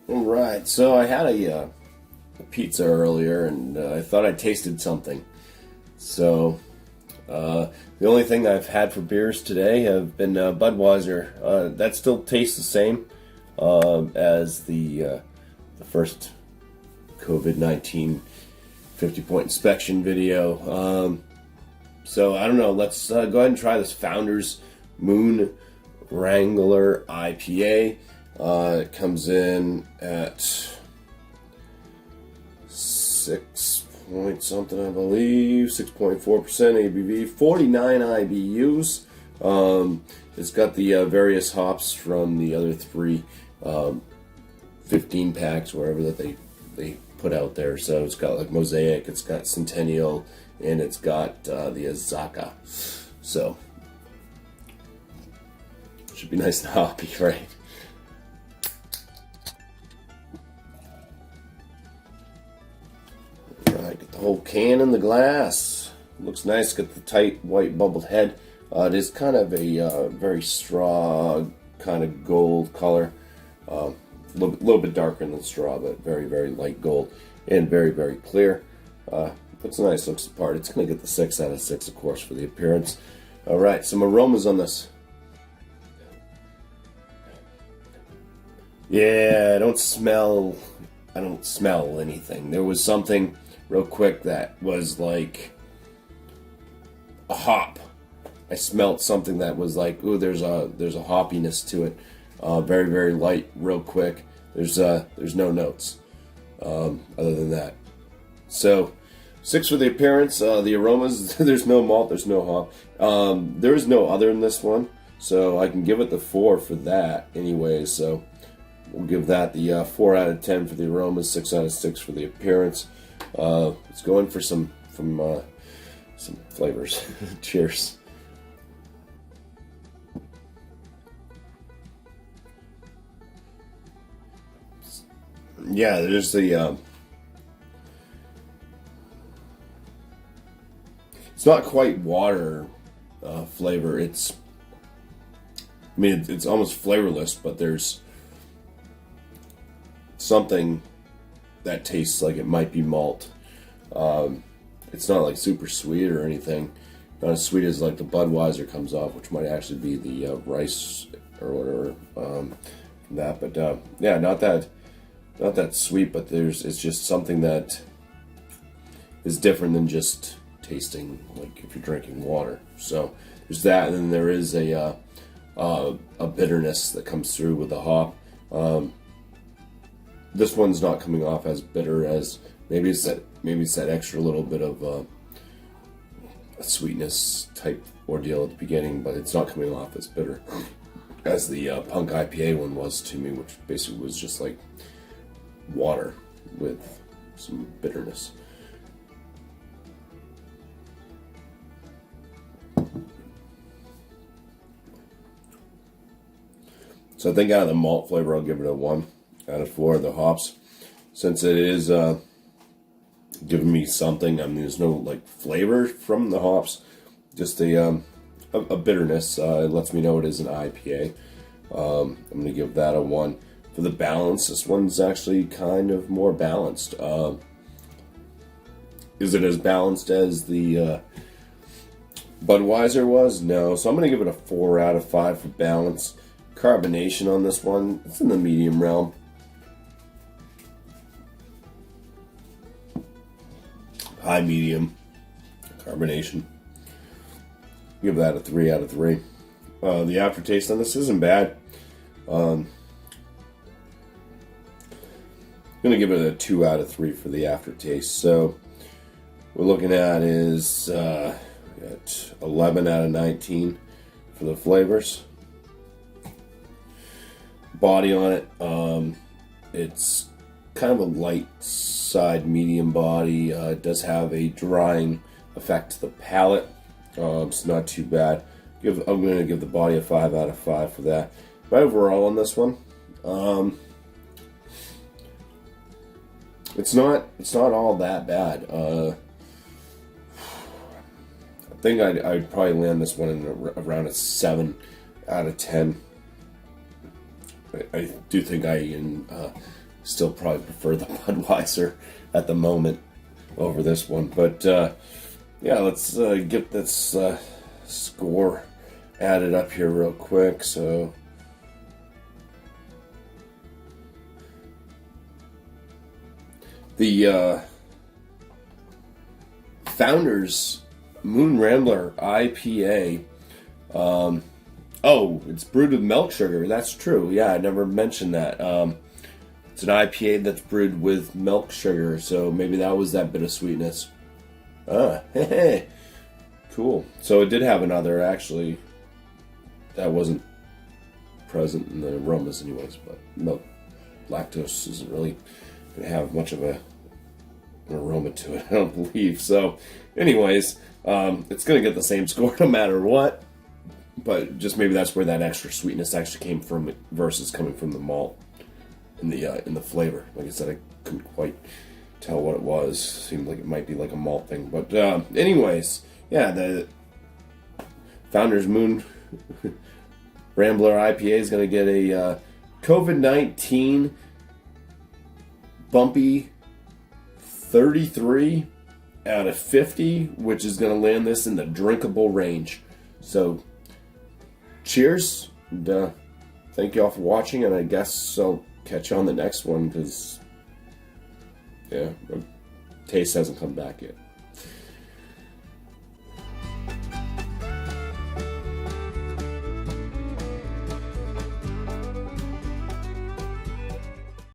All right, so I had a pizza earlier, and I thought I tasted something. So the only thing I've had for beers today have been Budweiser. That still tastes the same as the first COVID-19 50-point inspection video. So I don't know. Let's go ahead and try this Founders Moon Wrangler IPA. It comes in at 6 point something, I believe, 6.4% ABV, 49 IBUs. It's got the various hops from the other three 15 packs, wherever that they put out there. So it's got like Mosaic, it's got Centennial, and it's got the Azaka. So should be nice and hoppy, right? Alright, get the whole can in the glass. Looks nice, got the tight white bubbled head. It is kind of a very straw, kind of gold color. A little bit darker than straw, but very, very light gold. And very, very clear. Looks nice, looks the part. It's going to get the 6 out of 6, of course, for the appearance. Alright, some aromas on this. Yeah, I don't smell anything. There was something real quick that was like a hop. I smelled something that was like, ooh, there's a hoppiness to it. Very, very light, real quick. There's no notes other than that. So 6 for the appearance. The aromas, there's no malt, there's no hop. There is no other in this one, so I can give it the 4 for that anyway. So we'll give that the 4 out of 10 for the aromas, 6 out of 6 for the appearance. Let's go in for some flavors. Cheers. Yeah, there's the it's not quite water flavor. It's almost flavorless, but there's something that tastes like it might be malt. It's not like super sweet or anything. Not as sweet as like the Budweiser comes off, which might actually be the rice or whatever from that. But yeah, not that sweet. But it's just something that is different than just tasting like if you're drinking water. So there's that, and then there is a bitterness that comes through with the hop. This one's not coming off as bitter as maybe it's that extra little bit of a sweetness type ordeal at the beginning, but it's not coming off as bitter as the Punk IPA one was to me, which basically was just like water with some bitterness. So I think out of the malt flavor, I'll give it a 1 out of 4. The hops, since it is giving me something. I mean, there's no like flavor from the hops, just a bitterness. It lets me know it is an IPA. I'm going to give that a 1. For the balance, this one's actually kind of more balanced. Is it as balanced as the Budweiser was? No. So I'm going to give it a 4 out of 5 for balance. Carbonation on this one, it's in the medium realm. High medium carbonation. Give that a 3 out of 3. The aftertaste on this isn't bad. I'm gonna give it a 2 out of 3 for the aftertaste. So we're looking at is at 11 out of 19 for the flavors. Body on it, it's kind of a light side medium body. It does have a drying effect to the palate. It's not too bad. I'm going to give the body a 5 out of 5 for that. But overall on this one, it's not all that bad. I think I'd probably land this one in around a 7 out of 10. I do think I can still probably prefer the Budweiser at the moment over this one. But yeah, let's get this score added up here real quick. So the Founders Moon Rambler IPA. Oh, it's brewed with milk sugar. That's true. Yeah, I never mentioned that. It's an IPA that's brewed with milk sugar, so maybe that was that bit of sweetness. Hey, cool. So it did have another, actually, that wasn't present in the aromas anyways, but milk, lactose isn't really going to have much of an aroma to it, I don't believe. So anyways, it's going to get the same score no matter what, but just maybe that's where that extra sweetness actually came from versus coming from the malt in the flavor. Like I said, I couldn't quite tell what it was. Seemed like it might be like a malt thing, but anyways, yeah, the Founders Moon Rambler IPA is going to get a COVID-19 BuMpY 33 out of 50, which is going to land this in the drinkable range. So cheers, and thank you all for watching, and I guess I'll catch you on the next one, because yeah, the taste hasn't come back yet.